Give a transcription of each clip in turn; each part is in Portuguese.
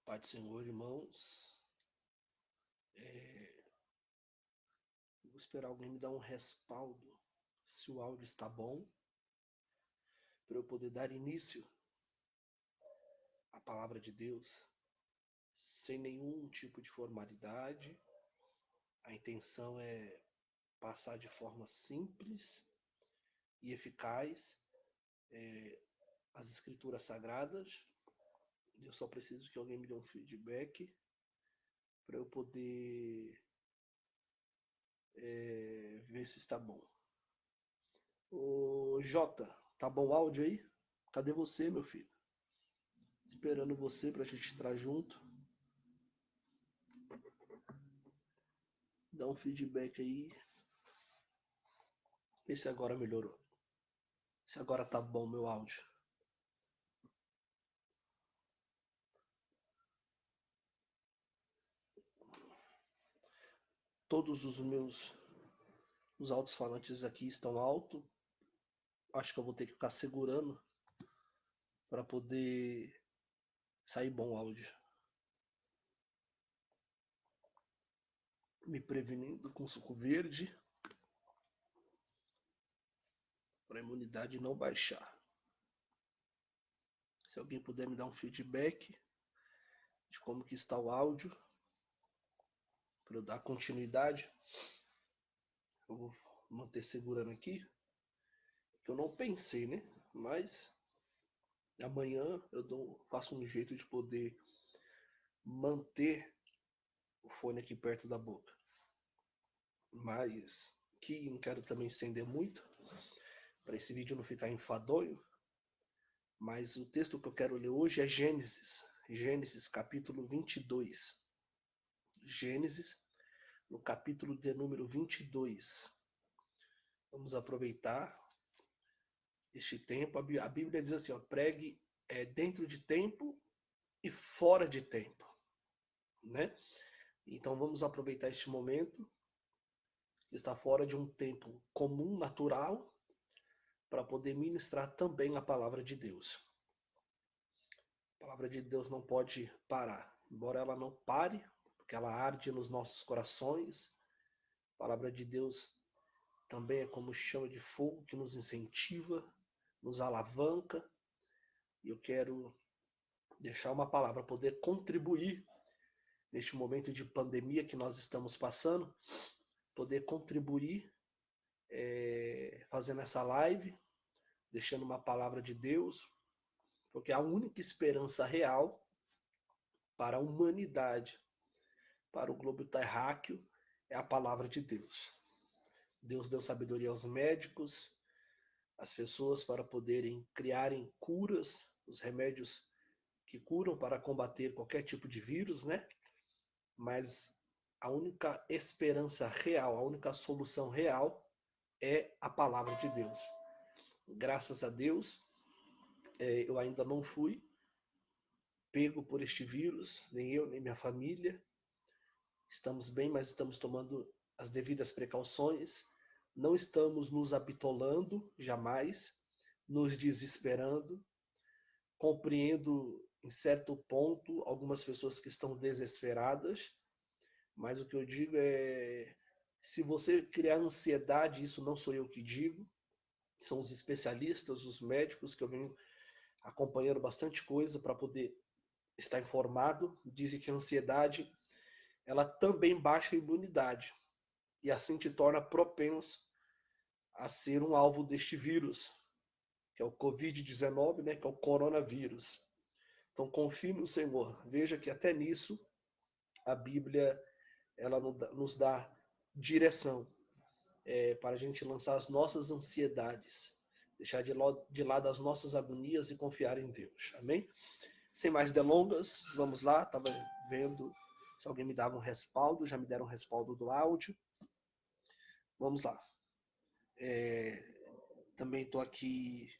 Pai do Senhor, irmãos, vou esperar alguém me dar um respaldo se o áudio está bom, para eu poder dar início à palavra de Deus sem nenhum tipo de formalidade. A intenção é passar de forma simples e eficaz as escrituras sagradas. Eu só preciso que alguém me dê um feedback para eu poder ver se está bom. Ô Jota, tá bom o áudio aí? Cadê você, meu filho? Esperando você pra gente entrar junto. Dá um feedback aí. Vê se agora melhorou. Se agora tá bom meu áudio. Todos os alto-falantes aqui estão alto. Acho que eu vou ter que ficar segurando para poder sair bom o áudio. Me prevenindo com suco verde para a imunidade não baixar. Se alguém puder me dar um feedback de como que está o áudio para eu dar continuidade, eu vou manter segurando aqui. Que eu não pensei, né? Mas amanhã eu faço um jeito de poder manter o fone aqui perto da boca. Mas que não quero também estender muito para esse vídeo não ficar enfadonho. Mas o texto que eu quero ler hoje é Gênesis capítulo 22. Gênesis, no capítulo de número 22. Vamos aproveitar este tempo. A Bíblia diz assim, ó, pregue dentro de tempo e fora de tempo, né? Então vamos aproveitar este momento que está fora de um tempo comum, natural, para poder ministrar também a palavra de Deus. A palavra de Deus não pode parar, embora ela não pare, porque ela arde nos nossos corações. A palavra de Deus também é como chama de fogo que nos incentiva, nos alavanca. E eu quero deixar uma palavra, poder contribuir neste momento de pandemia que nós estamos passando, poder contribuir fazendo essa live, deixando uma palavra de Deus, porque a única esperança real para a humanidade, para o globo terráqueo, é a palavra de Deus. Deus deu sabedoria aos médicos, às pessoas para poderem criarem curas, os remédios que curam para combater qualquer tipo de vírus, né? Mas a única esperança real, a única solução real é a palavra de Deus. Graças a Deus, eu ainda não fui pego por este vírus, nem eu, nem minha família. Estamos bem, mas estamos tomando as devidas precauções. Não estamos nos abitolando, jamais, nos desesperando. Compreendo, em certo ponto, algumas pessoas que estão desesperadas, mas o que eu digo é, se você criar ansiedade, isso não sou eu que digo, são os especialistas, os médicos, que eu venho acompanhando bastante coisa para poder estar informado. Dizem que a ansiedade ela também baixa a imunidade e assim te torna propenso a ser um alvo deste vírus, que é o Covid-19, né, que é o coronavírus. Então confie no Senhor. Veja que até nisso a Bíblia ela nos dá direção para a gente lançar as nossas ansiedades, deixar de lado as nossas agonias e confiar em Deus. Amém? Sem mais delongas, vamos lá. Estava vendo se alguém me dava um respaldo, já me deram um respaldo do áudio. Vamos lá. Também estou aqui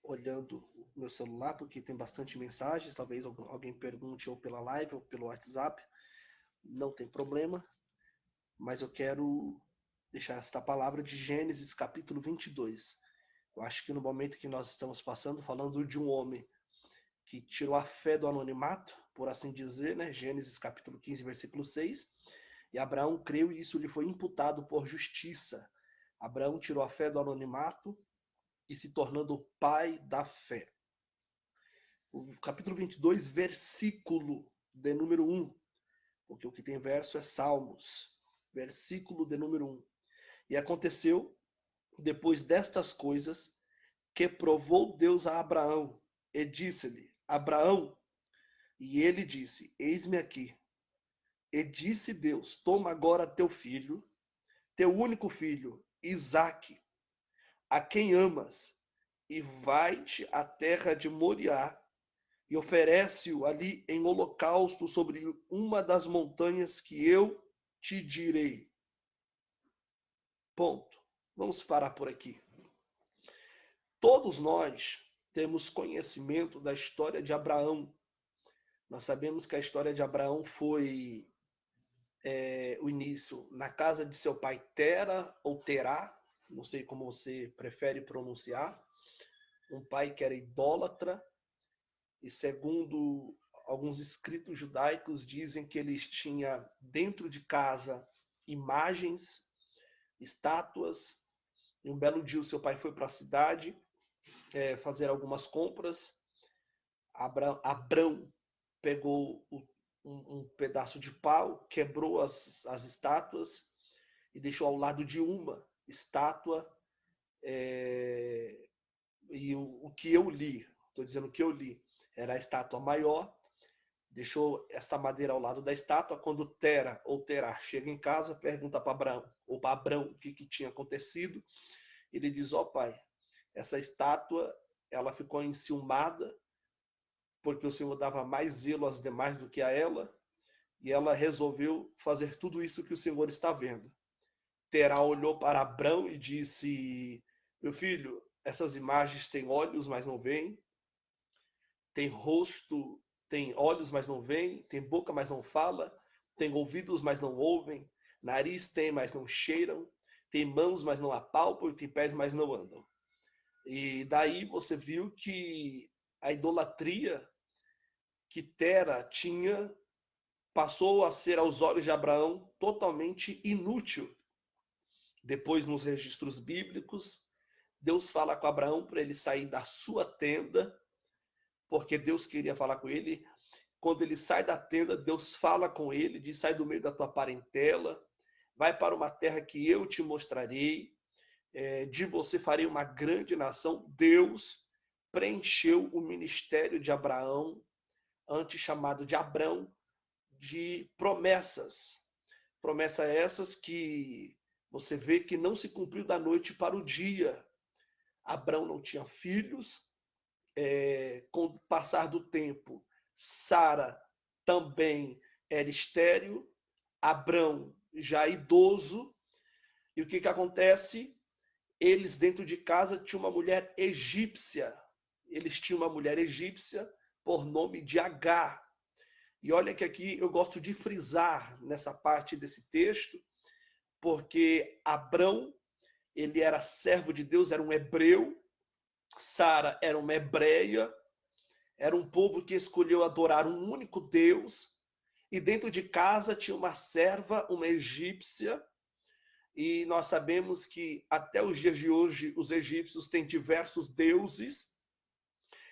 olhando o meu celular, porque tem bastante mensagens. Talvez alguém pergunte ou pela live ou pelo WhatsApp. Não tem problema. Mas eu quero deixar esta palavra de Gênesis capítulo 22. Eu acho que no momento que nós estamos passando, falando de um homem que tirou a fé do anonimato, por assim dizer, né? Gênesis capítulo 15, versículo 6. E Abraão creu e isso lhe foi imputado por justiça. Abraão tirou a fé do anonimato e se tornando o pai da fé. O capítulo 22, versículo de número 1, porque o que tem verso é Salmos, versículo de número 1. E aconteceu, depois destas coisas, que provou Deus a Abraão, e disse-lhe, Abraão, e ele disse, eis-me aqui. E disse Deus, toma agora teu filho, teu único filho, Isaque, a quem amas, e vai-te à terra de Moriá, e oferece-o ali em holocausto sobre uma das montanhas que eu te direi. Ponto. Vamos parar por aqui. Todos nós temos conhecimento da história de Abraão. Nós sabemos que a história de Abraão foi o início na casa de seu pai Tera ou Terá, não sei como você prefere pronunciar, um pai que era idólatra, e segundo alguns escritos judaicos dizem que eles tinham dentro de casa imagens, estátuas, e um belo dia o seu pai foi para a cidade fazer algumas compras. Abrão pegou um pedaço de pau, quebrou as estátuas e deixou ao lado de uma estátua. E o que eu li, estou dizendo o que eu li, era a estátua maior, deixou esta madeira ao lado da estátua. Quando Tera ou Terá chega em casa, pergunta para Abrão, ou para Abrão o que tinha acontecido. Ele diz, pai, essa estátua ela ficou enciumada, porque o Senhor dava mais zelo às demais do que a ela, e ela resolveu fazer tudo isso que o Senhor está vendo. Terá olhou para Abrão e disse, meu filho, essas imagens têm olhos, mas não veem, tem rosto, tem olhos, mas não veem, tem boca, mas não fala, tem ouvidos, mas não ouvem, nariz tem, mas não cheiram, tem mãos, mas não apalpam, e tem pés, mas não andam. E daí você viu que a idolatria que Tera tinha passou a ser aos olhos de Abraão totalmente inútil. Depois, nos registros bíblicos, Deus fala com Abraão para ele sair da sua tenda, porque Deus queria falar com ele. Quando ele sai da tenda, Deus fala com ele, diz, sai do meio da tua parentela, vai para uma terra que eu te mostrarei, de você farei uma grande nação. Deus preencheu o ministério de Abraão, antes chamado de Abrão, de promessas. Promessas essas que você vê que não se cumpriu da noite para o dia. Abrão não tinha filhos. Com o passar do tempo, Sara também era estéril. Abrão já idoso. E o que acontece? Eles dentro de casa tinham uma mulher egípcia. Eles tinham uma mulher egípcia por nome de Agar. E olha que aqui eu gosto de frisar nessa parte desse texto, porque Abrão, ele era servo de Deus, era um hebreu, Sara era uma hebreia, era um povo que escolheu adorar um único Deus, e dentro de casa tinha uma serva, uma egípcia, e nós sabemos que até os dias de hoje os egípcios têm diversos deuses.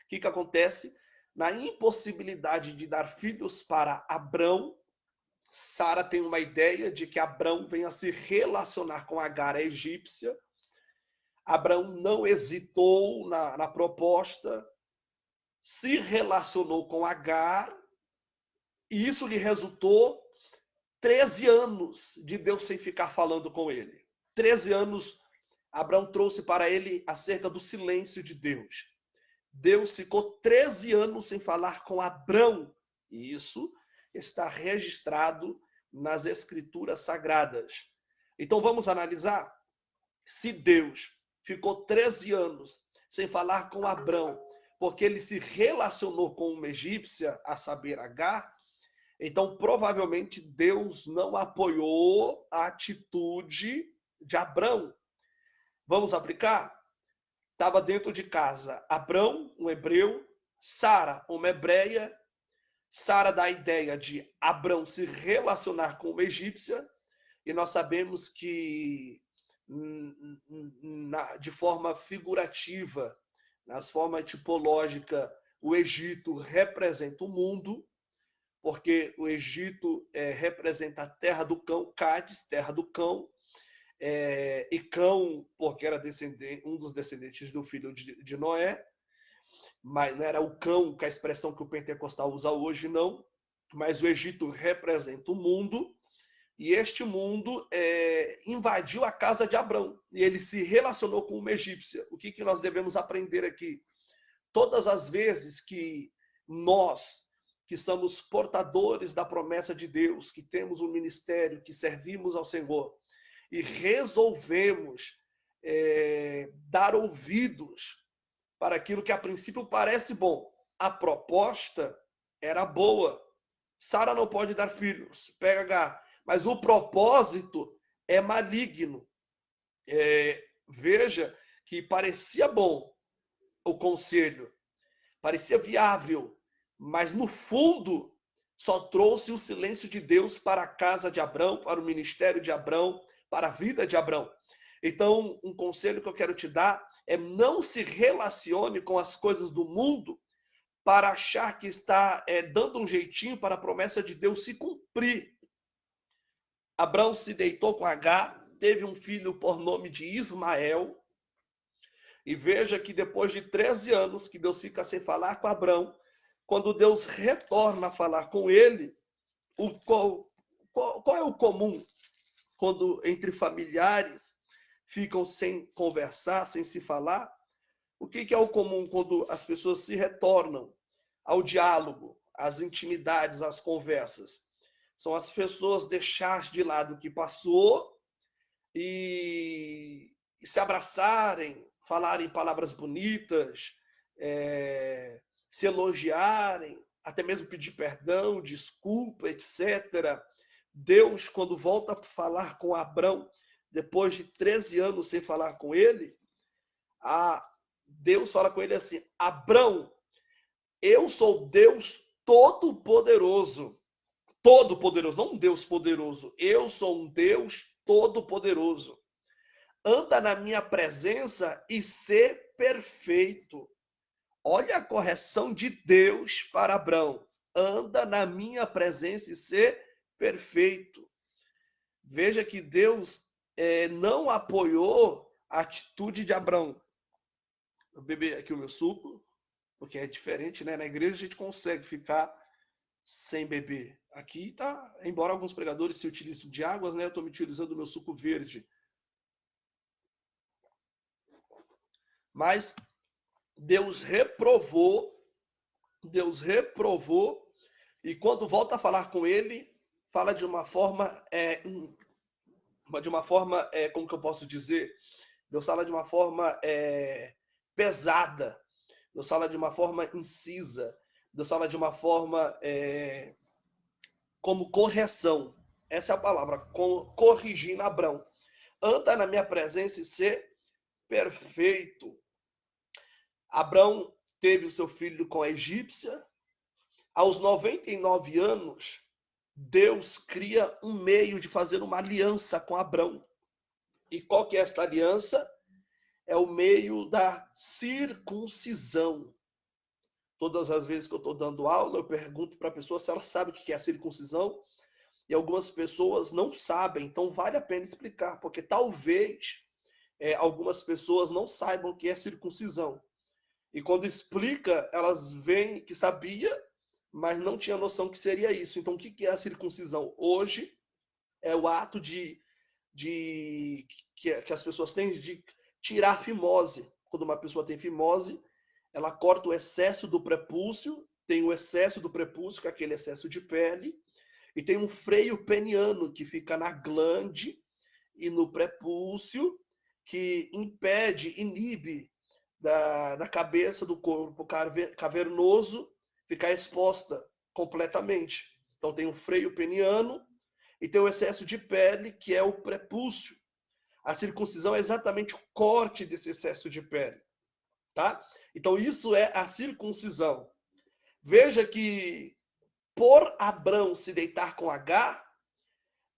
O que acontece? Na impossibilidade de dar filhos para Abrão, Sara tem uma ideia de que Abrão venha se relacionar com Agar, a egípcia. Abrão não hesitou na proposta, se relacionou com Agar, e isso lhe resultou 13 anos de Deus sem ficar falando com ele. 13 anos Abrão trouxe para ele acerca do silêncio de Deus. Deus ficou 13 anos sem falar com Abrão, e isso está registrado nas Escrituras Sagradas. Então vamos analisar. Se Deus ficou 13 anos sem falar com Abrão, porque ele se relacionou com uma egípcia, a saber, Agar, então provavelmente Deus não apoiou a atitude de Abrão. Vamos aplicar? Estava dentro de casa Abrão, um hebreu, Sara, uma hebreia. Sara dá a ideia de Abrão se relacionar com uma egípcia, e nós sabemos que, de forma figurativa, na forma tipológica, o Egito representa o mundo, porque o Egito representa a terra do cão, Cádiz, terra do cão, e cão, porque era um dos descendentes do filho de Noé, mas não era o cão, que é a expressão que o pentecostal usa hoje, não, mas o Egito representa o mundo, e este mundo invadiu a casa de Abrão, e ele se relacionou com uma egípcia. O que nós devemos aprender aqui? Todas as vezes que nós, que somos portadores da promessa de Deus, que temos um ministério, que servimos ao Senhor, e resolvemos dar ouvidos para aquilo que a princípio parece bom, a proposta era boa. Sara não pode dar filhos, PH, mas o propósito é maligno. Veja que parecia bom o conselho, parecia viável, mas no fundo só trouxe o silêncio de Deus para a casa de Abrão, para o ministério de Abrão, para a vida de Abrão. Então, um conselho que eu quero te dar é: não se relacione com as coisas do mundo para achar que está dando um jeitinho para a promessa de Deus se cumprir. Abrão se deitou com Agar, teve um filho por nome de Ismael, e veja que depois de 13 anos que Deus fica sem falar com Abrão, quando Deus retorna a falar com ele, qual é o comum quando entre familiares ficam sem conversar, sem se falar? O que é o comum quando as pessoas se retornam ao diálogo, às intimidades, às conversas? São as pessoas deixar de lado o que passou e se abraçarem, falarem palavras bonitas, se elogiarem, até mesmo pedir perdão, desculpa, etc. Deus, quando volta a falar com Abrão, depois de 13 anos sem falar com ele, Deus fala com ele assim: Abrão, eu sou Deus todo-poderoso. Todo-poderoso, não um Deus poderoso. Eu sou um Deus todo-poderoso. Anda na minha presença e ser perfeito. Olha a correção de Deus para Abrão. Anda na minha presença e ser perfeito. Veja que Deus não apoiou a atitude de Abrão. Vou beber aqui o meu suco, porque é diferente, né? Na igreja a gente consegue ficar sem beber. Aqui tá, embora alguns pregadores se utilizem de águas, né? Eu estou me utilizando do meu suco verde. Mas Deus reprovou, e quando volta a falar com ele, fala de uma forma, como que eu posso dizer? Deus fala de uma forma pesada, Deus fala de uma forma incisa, Deus fala de uma forma como correção. Essa é a palavra, corrigindo Abrão. Anda na minha presença e ser perfeito. Abrão teve o seu filho com a egípcia. Aos 99 anos, Deus cria um meio de fazer uma aliança com Abrão. E qual que é esta aliança? É o meio da circuncisão. Todas as vezes que eu estou dando aula, eu pergunto para a pessoa se ela sabe o que é a circuncisão. E algumas pessoas não sabem, então vale a pena explicar, porque talvez algumas pessoas não saibam o que é circuncisão. E quando explica, elas veem que sabia, mas não tinha noção que seria isso. Então, o que é a circuncisão? Hoje é o ato que as pessoas têm de tirar a fimose. Quando uma pessoa tem fimose, ela corta o excesso do prepúcio, tem o excesso do prepúcio, que é aquele excesso de pele, e tem um freio peniano, que fica na glande e no prepúcio, que impede, inibe da cabeça do corpo cavernoso ficar exposta completamente. Então tem o freio peniano e tem o excesso de pele, que é o prepúcio. A circuncisão é exatamente o corte desse excesso de pele, tá? Então isso é a circuncisão. Veja que por Abrão se deitar com Agar,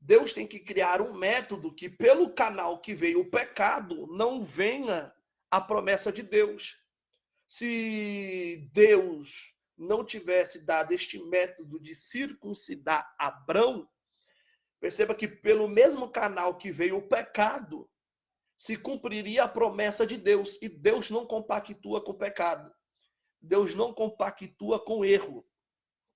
Deus tem que criar um método que pelo canal que veio o pecado não venha a promessa de Deus. Se Deus não tivesse dado este método de circuncidar Abrão, perceba que pelo mesmo canal que veio o pecado, se cumpriria a promessa de Deus. E Deus não compactua com o pecado. Deus não compactua com o erro. O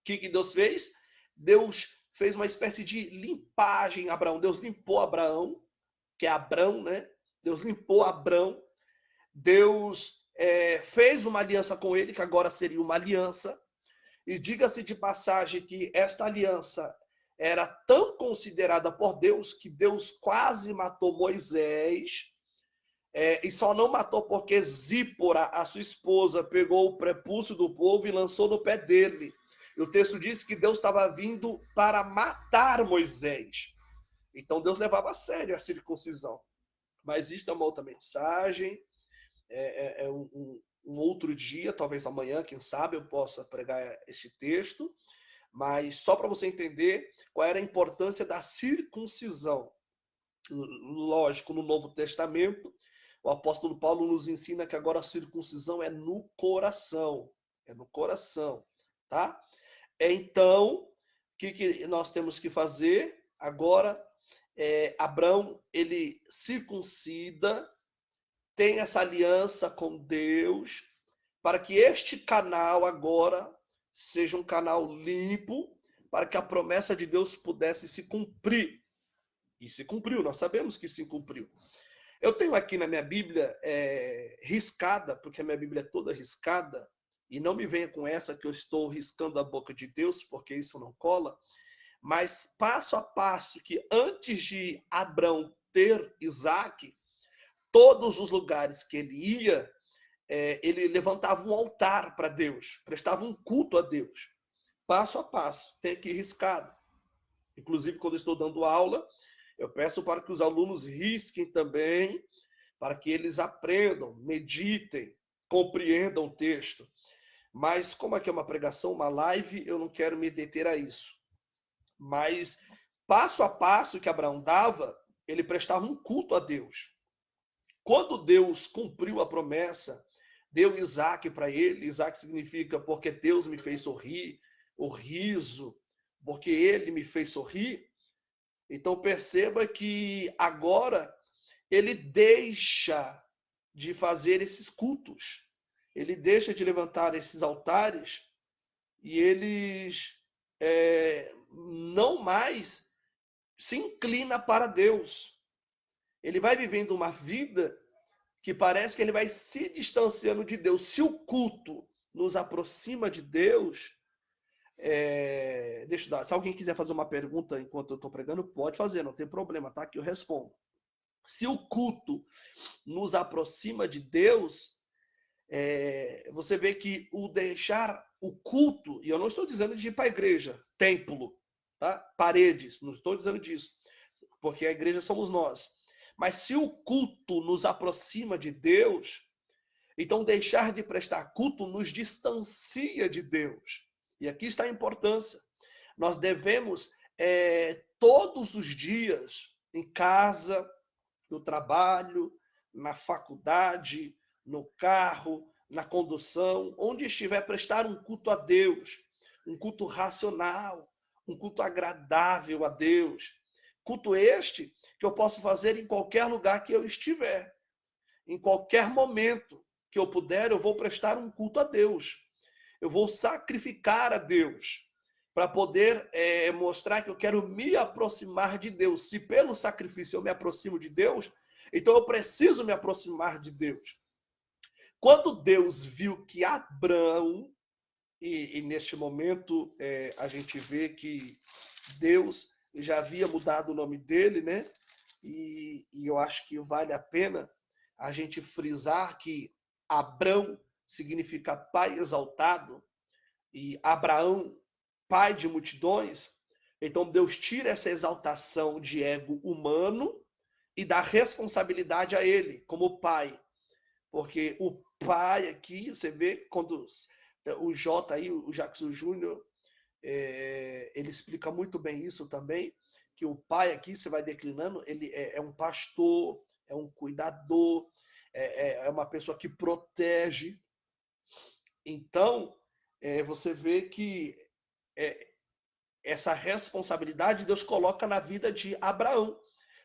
que Deus fez? Deus fez uma espécie de limpagem em Abraão. Deus limpou Abraão, que é Abrão, né? Deus limpou Abrão. Deus fez uma aliança com ele, que agora seria uma aliança. E diga-se de passagem que esta aliança era tão considerada por Deus que Deus quase matou Moisés. E só não matou porque Zípora, a sua esposa, pegou o prepúcio do povo e lançou no pé dele. E o texto diz que Deus estava vindo para matar Moisés. Então Deus levava a sério a circuncisão. Mas isto é uma outra mensagem, um outro dia, talvez amanhã, quem sabe eu possa pregar este texto. Mas só para você entender qual era a importância da circuncisão. Lógico, no Novo Testamento, o apóstolo Paulo nos ensina que agora a circuncisão é no coração. É no coração, tá? Então, o que nós temos que fazer? Agora, Abrão, ele circuncida, tem essa aliança com Deus, para que este canal agora seja um canal limpo, para que a promessa de Deus pudesse se cumprir. E se cumpriu, nós sabemos que se cumpriu. Eu tenho aqui na minha Bíblia riscada, porque a minha Bíblia é toda riscada, e não me venha com essa que eu estou riscando a boca de Deus, porque isso não cola, mas passo a passo que antes de Abrão ter Isaac, todos os lugares que ele ia, ele levantava um altar para Deus, prestava um culto a Deus. Passo a passo, tem aqui riscado. Inclusive, quando eu estou dando aula, eu peço para que os alunos risquem também, para que eles aprendam, meditem, compreendam o texto. Mas como aqui é uma pregação, uma live, eu não quero me deter a isso. Mas passo a passo que Abraão dava, ele prestava um culto a Deus. Quando Deus cumpriu a promessa, deu Isaac para ele. Isaac significa porque Deus me fez sorrir, o riso, porque ele me fez sorrir. Então perceba que agora ele deixa de fazer esses cultos, ele deixa de levantar esses altares e eles não mais se inclina para Deus. Ele vai vivendo uma vida que parece que ele vai se distanciando de Deus. Se o culto nos aproxima de Deus, deixa eu dar. Se alguém quiser fazer uma pergunta enquanto eu estou pregando, pode fazer, não tem problema, tá? Que eu respondo. Se o culto nos aproxima de Deus, você vê que o deixar o culto, e eu não estou dizendo de ir para a igreja, templo, tá? Paredes, não estou dizendo disso, porque a igreja somos nós. Mas se o culto nos aproxima de Deus, então deixar de prestar culto nos distancia de Deus. E aqui está a importância. Nós devemos, todos os dias, em casa, no trabalho, na faculdade, no carro, na condução, onde estiver, prestar um culto a Deus, um culto racional, um culto agradável a Deus. Culto este que eu posso fazer em qualquer lugar que eu estiver. Em qualquer momento que eu puder, eu vou prestar um culto a Deus. Eu vou sacrificar a Deus para poder mostrar que eu quero me aproximar de Deus. Se pelo sacrifício eu me aproximo de Deus, então eu preciso me aproximar de Deus. Quando Deus viu que Abrão, e neste momento a gente vê que Deus já havia mudado o nome dele, né? E eu acho que vale a pena a gente frisar que Abrão significa pai exaltado e Abraão, pai de multidões. Então Deus tira essa exaltação de ego humano e dá responsabilidade a ele como pai. Porque o pai aqui, você vê, quando O J aí, o Jackson Júnior, ele explica muito bem isso também, que o pai aqui, você vai declinando, ele é um pastor, é um cuidador, é uma pessoa que protege. Então, você vê que essa responsabilidade Deus coloca na vida de Abraão.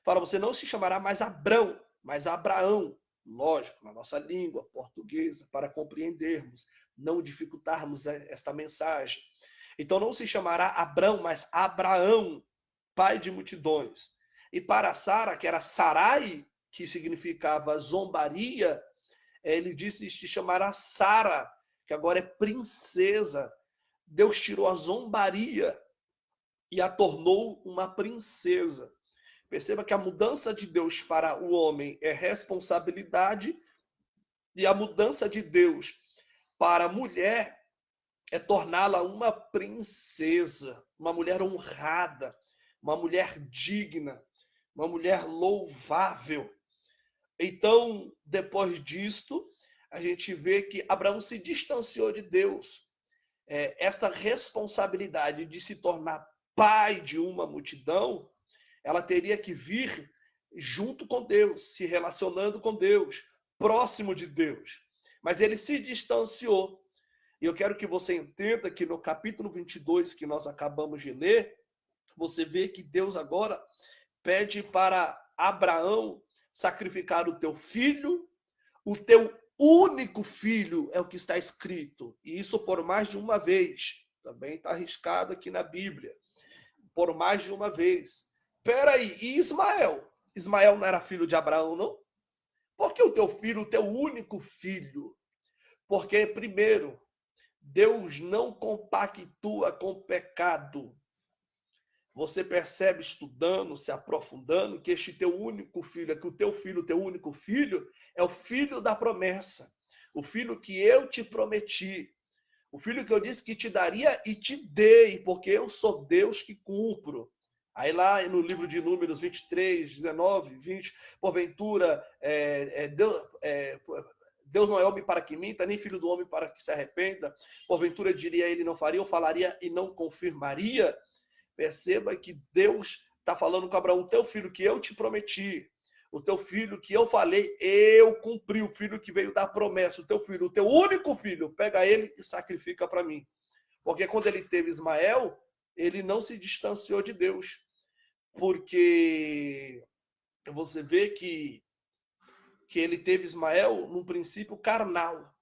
Fala, você não se chamará mais Abrão, mas Abraão. Lógico, na nossa língua portuguesa, para compreendermos, não dificultarmos esta mensagem. Então não se chamará Abrão, mas Abraão, pai de multidões. E para Sara, que era Sarai, que significava zombaria, ele disse se chamará Sara, que agora é princesa. Deus tirou a zombaria e a tornou uma princesa. Perceba que a mudança de Deus para o homem é responsabilidade e a mudança de Deus para a mulher é torná-la uma princesa, uma mulher honrada, uma mulher digna, uma mulher louvável. Então, depois disto, a gente vê que Abraão se distanciou de Deus. Essa responsabilidade de se tornar pai de uma multidão, ela teria que vir junto com Deus, se relacionando com Deus, próximo de Deus. Mas ele se distanciou. E eu quero que você entenda que no capítulo 22, que nós acabamos de ler, você vê que Deus agora pede para Abraão sacrificar o teu filho, o teu único filho, é o que está escrito. E isso por mais de uma vez. Também está arriscado aqui na Bíblia. Por mais de uma vez. Peraí, e Ismael? Ismael não era filho de Abraão, não? Por que o teu filho, o teu único filho? Porque, primeiro, Deus não compactua com pecado. Você percebe estudando, se aprofundando, que este teu único filho, que o teu filho, o teu único filho, é o filho da promessa. O filho que eu te prometi. O filho que eu disse que te daria e te dei, porque eu sou Deus que cumpro. Aí lá no livro de Números 23, 19, 20, porventura, Deus não é homem para que minta, nem filho do homem para que se arrependa. Porventura diria ele não faria, ou falaria e não confirmaria. Perceba que Deus está falando com Abraão, teu filho que eu te prometi, o teu filho que eu falei, eu cumpri, o filho que veio dar promessa, o teu filho, o teu único filho, pega ele e sacrifica para mim. Porque quando ele teve Ismael, ele não se distanciou de Deus. Porque você vê que ele teve Ismael num princípio carnal.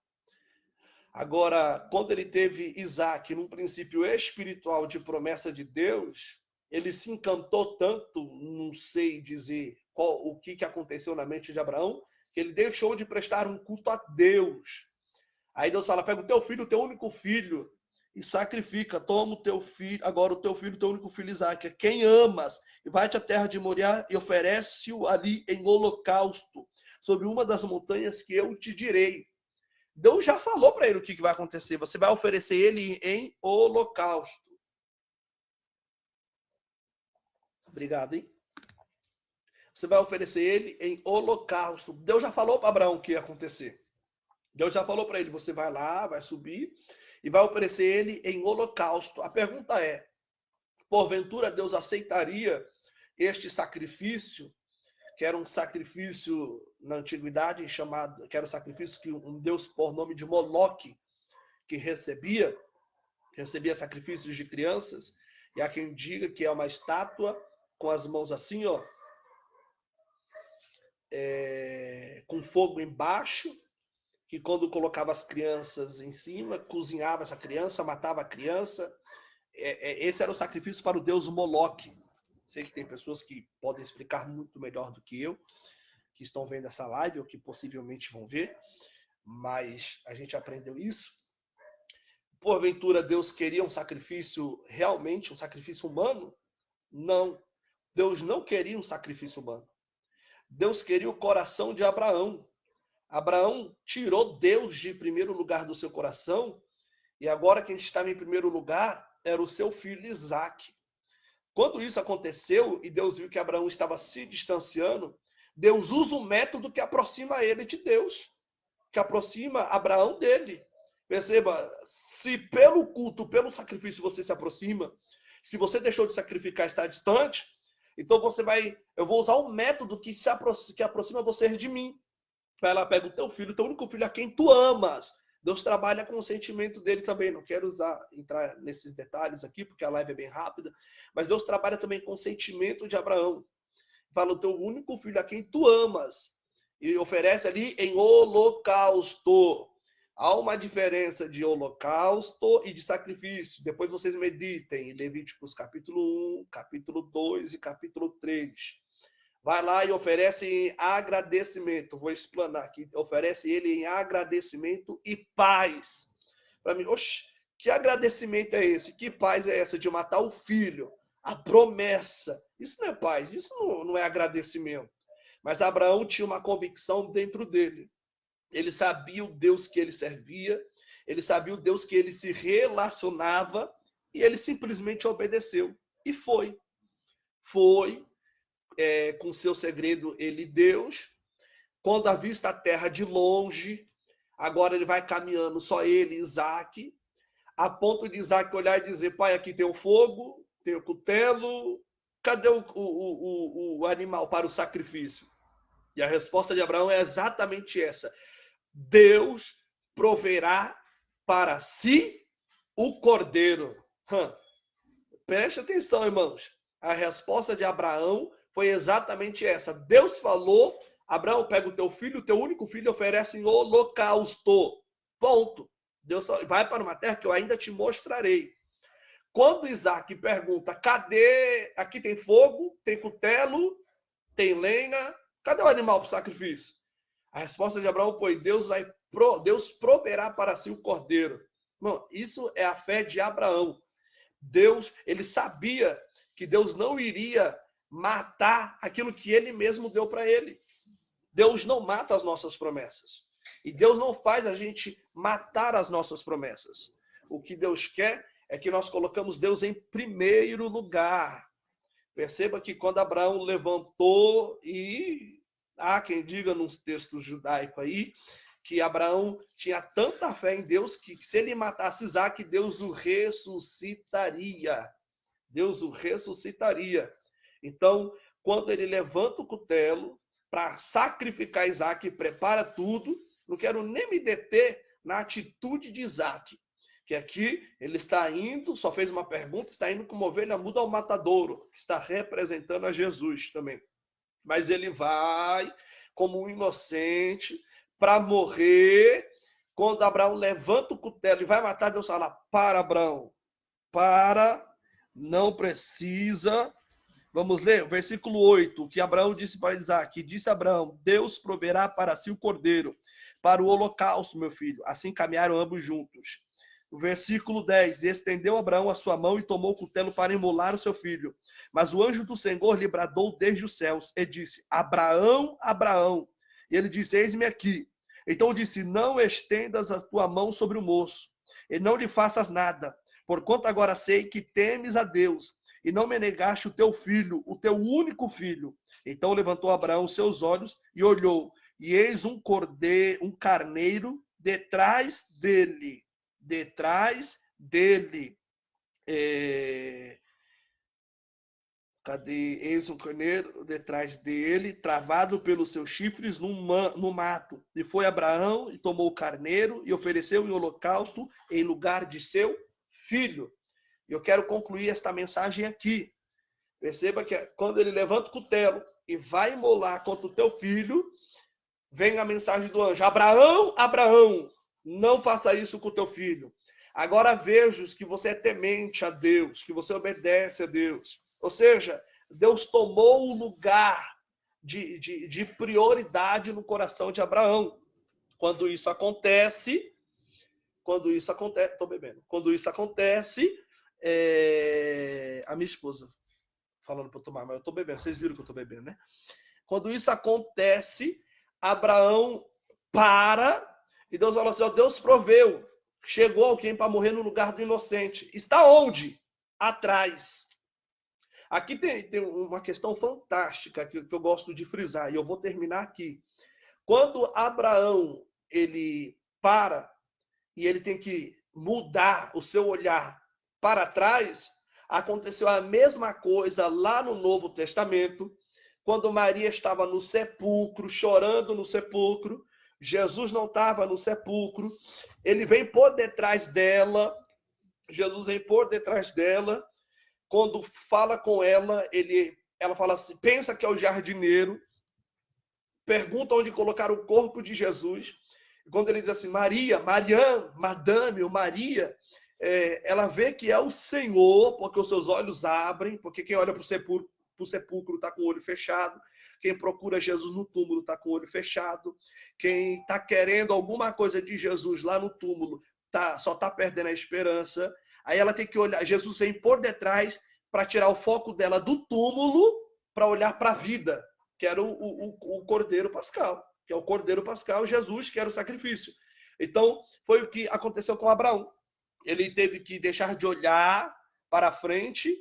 Agora, quando ele teve Isaac num princípio espiritual de promessa de Deus, ele se encantou tanto, não sei dizer o que aconteceu na mente de Abraão, que ele deixou de prestar um culto a Deus. Aí Deus fala, pega o teu filho, o teu único filho, e sacrifica, toma o teu filho, agora o teu filho, o teu único filho Isaac, quem amas, e vai-te à terra de Moriá e oferece-o ali em holocausto, sobre uma das montanhas que eu te direi. Deus já falou para ele o que vai acontecer. Você vai oferecer ele em holocausto. Obrigado, hein? Você vai oferecer ele em holocausto. Deus já falou para Abraão o que ia acontecer. Deus já falou para ele, você vai lá, vai subir e vai oferecer ele em holocausto. A pergunta é, porventura Deus aceitaria este sacrifício, que era um sacrifício na antiguidade chamado, que era um sacrifício que um deus por nome de Moloque que recebia sacrifícios de crianças, e há quem diga que é uma estátua com as mãos assim, ó, com fogo embaixo, que quando colocava as crianças em cima, cozinhava essa criança, matava a criança. Esse era o sacrifício para o deus Moloque. Sei que tem pessoas que podem explicar muito melhor do que eu, que estão vendo essa live ou que possivelmente vão ver, mas a gente aprendeu isso. Porventura Deus queria um sacrifício, realmente um sacrifício humano? Não. Deus não queria um sacrifício humano. Deus queria o coração de Abraão. Abraão tirou Deus de primeiro lugar do seu coração, e agora quem estava em primeiro lugar era o seu filho Isaac. Quando isso aconteceu e Deus viu que Abraão estava se distanciando, Deus usa um método que aproxima ele de Deus, que aproxima Abraão dele. Perceba, se pelo culto, pelo sacrifício você se aproxima, se você deixou de sacrificar e está distante, então eu vou usar um método que aproxima você de mim. Ela pega o teu filho, teu único filho a quem tu amas. Deus trabalha com o sentimento dele também. Não quero entrar nesses detalhes aqui, porque a live é bem rápida. Mas Deus trabalha também com o sentimento de Abraão. Fala o teu único filho a quem tu amas. E oferece ali em holocausto. Há uma diferença de holocausto e de sacrifício. Depois vocês meditem em Levíticos capítulo 1, capítulo 2 e capítulo 3. Vai lá e oferece em agradecimento. Vou explanar aqui. Oferece ele em agradecimento e paz. Para mim, oxe, que agradecimento é esse? Que paz é essa de matar o filho? A promessa. Isso não é paz, isso não é agradecimento. Mas Abraão tinha uma convicção dentro dele. Ele sabia o Deus que ele servia, ele sabia o Deus que ele se relacionava, e ele simplesmente obedeceu. E foi. Com seu segredo, ele Deus. Quando avista a terra de longe, agora ele vai caminhando, só ele, Isaac, a ponto de Isaac olhar e dizer: pai, aqui tem o fogo, tem o cutelo, cadê o animal para o sacrifício? E a resposta de Abraão é exatamente essa: Deus proverá para si o cordeiro. Preste atenção, irmãos. A resposta de Abraão foi exatamente essa. Deus falou: Abraão, pega o teu filho, o teu único filho, oferece em holocausto. Ponto. Deus vai para uma terra que eu ainda te mostrarei. Quando Isaac pergunta: cadê? Aqui tem fogo, tem cutelo, tem lenha, cadê o animal para o sacrifício? A resposta de Abraão foi: Deus proverá para si o cordeiro. Irmão, isso é a fé de Abraão. Deus, ele sabia que Deus não iria matar aquilo que ele mesmo deu para ele. Deus não mata as nossas promessas. E Deus não faz a gente matar as nossas promessas. O que Deus quer é que nós colocamos Deus em primeiro lugar. Perceba que quando Abraão levantou, e há quem diga nos textos judaicos aí, que Abraão tinha tanta fé em Deus que se ele matasse Isaac, Deus o ressuscitaria. Deus o ressuscitaria. Então, quando ele levanta o cutelo para sacrificar Isaac e prepara tudo, não quero nem me deter na atitude de Isaac, que aqui ele está indo, só fez uma pergunta, está indo como ovelha muda ao matadouro, que está representando a Jesus também. Mas ele vai como um inocente para morrer. Quando Abraão levanta o cutelo e vai matar, Deus fala: para, Abraão, para, não precisa. Vamos ler o versículo 8, que Abraão disse para Isaac. Disse Abraão: Deus proverá para si o cordeiro, para o holocausto, meu filho. Assim caminharam ambos juntos. O versículo 10, estendeu Abraão a sua mão e tomou o cutelo para imolar o seu filho. Mas o anjo do Senhor lhe bradou desde os céus e disse: Abraão, Abraão. E ele disse: eis-me aqui. Então disse: não estendas a tua mão sobre o moço, e não lhe faças nada, porquanto agora sei que temes a Deus, e não me negaste o teu filho, o teu único filho. Então levantou Abraão seus olhos e olhou, e eis um carneiro detrás dele. Eis um carneiro detrás dele, travado pelos seus chifres no mato. E foi Abraão e tomou o carneiro e ofereceu em holocausto em lugar de seu filho. E eu quero concluir esta mensagem aqui. Perceba que quando ele levanta o cutelo e vai imolar contra o teu filho, vem a mensagem do anjo: Abraão, Abraão, não faça isso com o teu filho. Agora vejo que você é temente a Deus, que você obedece a Deus. Ou seja, Deus tomou o lugar de prioridade no coração de Abraão. Quando isso acontece, estou bebendo. Quando isso acontece, a minha esposa falando para eu tomar, mas eu estou bebendo. Vocês viram que eu estou bebendo, né? Quando isso acontece, Abraão para e Deus fala assim: ó, Deus proveu. Chegou alguém para morrer no lugar do inocente. Está onde? Atrás. Aqui tem uma questão fantástica que eu gosto de frisar, e eu vou terminar aqui. Quando Abraão ele para e ele tem que mudar o seu olhar para trás, aconteceu a mesma coisa lá no Novo Testamento, quando Maria estava no sepulcro, chorando no sepulcro. Jesus não estava no sepulcro, ele vem por detrás dela, Jesus vem por detrás dela, quando fala com ela, ela fala assim, pensa que é o jardineiro, pergunta onde colocar o corpo de Jesus, e quando ele diz assim, Maria, Mariane, Madame, ou Maria, ela vê que é o Senhor, porque os seus olhos abrem, porque quem olha para o sepulcro está com o olho fechado, quem procura Jesus no túmulo está com o olho fechado, quem está querendo alguma coisa de Jesus lá no túmulo só está perdendo a esperança. Aí ela tem que olhar, Jesus vem por detrás para tirar o foco dela do túmulo para olhar para a vida, que era o Cordeiro Pascal, que é o Cordeiro Pascal, Jesus, que era o sacrifício. Então, foi o que aconteceu com Abraão. Ele teve que deixar de olhar para frente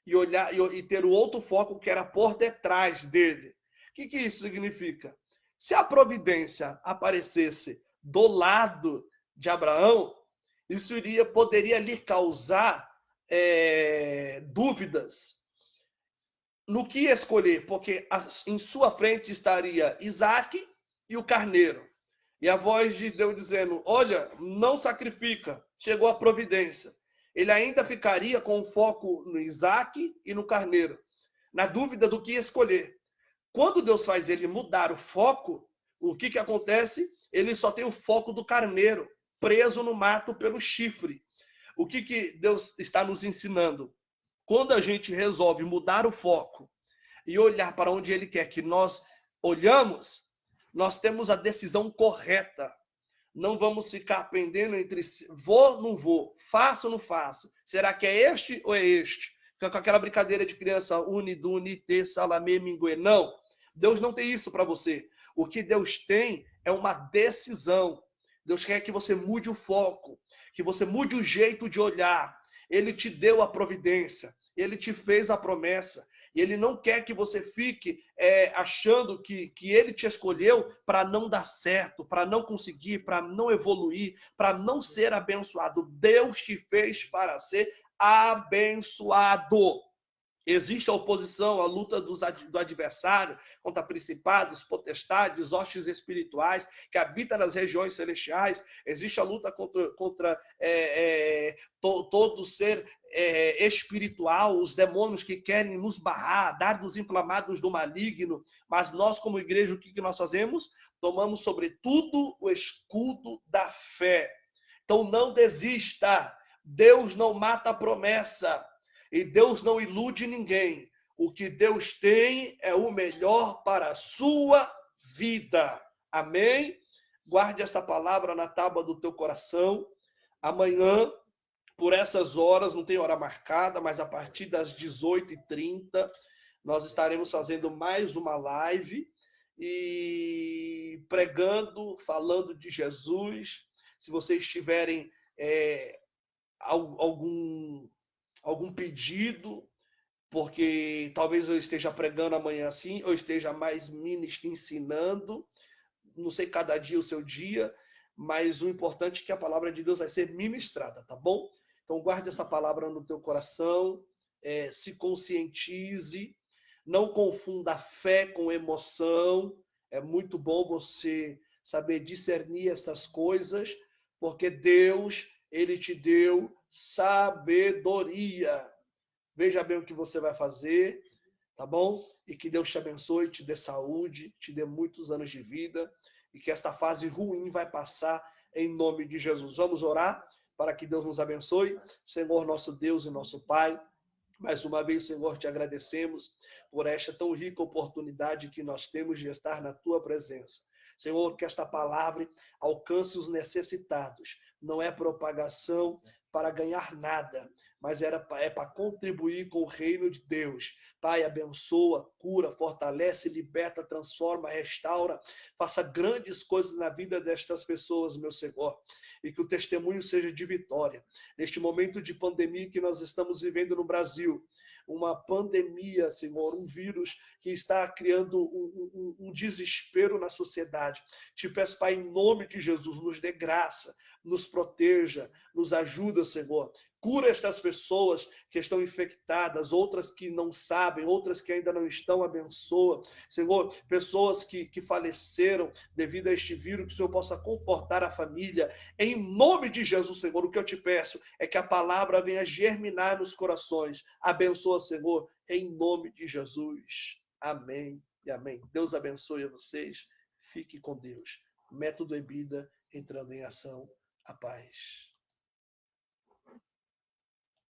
e olhar e ter o outro foco que era por detrás dele. O que isso significa? Se a providência aparecesse do lado de Abraão, isso poderia lhe causar dúvidas no que escolher, porque em sua frente estaria Isaac e o carneiro. E a voz de Deus dizendo, olha, não sacrifica, chegou a providência. Ele ainda ficaria com o foco no Isaac e no carneiro, na dúvida do que escolher. Quando Deus faz ele mudar o foco, o que acontece? Ele só tem o foco do carneiro, preso no mato pelo chifre. O que Deus está nos ensinando? Quando a gente resolve mudar o foco e olhar para onde Ele quer que nós olhamos, nós temos a decisão correta. Não vamos ficar pendendo entre vou, não vou, faço, não faço. Será que é este ou é este? Fica com aquela brincadeira de criança, uni, duni, te, salamê, minguê. Não, Deus não tem isso para você. O que Deus tem é uma decisão. Deus quer que você mude o foco, que você mude o jeito de olhar. Ele te deu a providência, ele te fez a promessa. E ele não quer que você fique achando que ele te escolheu para não dar certo, para não conseguir, para não evoluir, para não ser abençoado. Deus te fez para ser abençoado. Existe a oposição, a luta do adversário contra principados, potestades, hostes espirituais que habitam nas regiões celestiais. Existe a luta contra todo ser espiritual, os demônios que querem nos barrar, dardos inflamados do maligno. Mas nós, como igreja, o que nós fazemos? Tomamos, sobretudo, o escudo da fé. Então, não desista. Deus não mata a promessa. E Deus não ilude ninguém. O que Deus tem é o melhor para a sua vida. Amém? Guarde essa palavra na tábua do teu coração. Amanhã, por essas horas, não tem hora marcada, mas a partir das 18h30, nós estaremos fazendo mais uma live e pregando, falando de Jesus. Se vocês tiverem algum pedido, porque talvez eu esteja pregando amanhã assim, ou esteja mais ensinando, não sei cada dia o seu dia, mas o importante é que a palavra de Deus vai ser ministrada, tá bom? Então guarde essa palavra no teu coração, se conscientize, não confunda fé com emoção, é muito bom você saber discernir essas coisas, porque Deus, Ele te deu sabedoria. Veja bem o que você vai fazer, tá bom? E que Deus te abençoe, te dê saúde, te dê muitos anos de vida e que esta fase ruim vai passar em nome de Jesus. Vamos orar para que Deus nos abençoe. Senhor, nosso Deus e nosso Pai, mais uma vez, Senhor, te agradecemos por esta tão rica oportunidade que nós temos de estar na tua presença. Senhor, que esta palavra alcance os necessitados. Não é propagação para ganhar nada, mas é para contribuir com o reino de Deus. Pai, abençoa, cura, fortalece, liberta, transforma, restaura, faça grandes coisas na vida destas pessoas, meu Senhor, e que o testemunho seja de vitória. Neste momento de pandemia que nós estamos vivendo no Brasil, uma pandemia, Senhor, um vírus que está criando um desespero na sociedade. Te peço, Pai, em nome de Jesus, nos dê graça, nos proteja, nos ajuda, Senhor. Cura estas pessoas que estão infectadas, outras que não sabem, outras que ainda não estão, abençoa. Senhor, pessoas que faleceram devido a este vírus, que o Senhor possa confortar a família. Em nome de Jesus, Senhor, o que eu te peço é que a palavra venha germinar nos corações. Abençoa, Senhor, em nome de Jesus. Amém e amém. Deus abençoe a vocês. Fique com Deus. Método Ebida entrando em ação. A paz.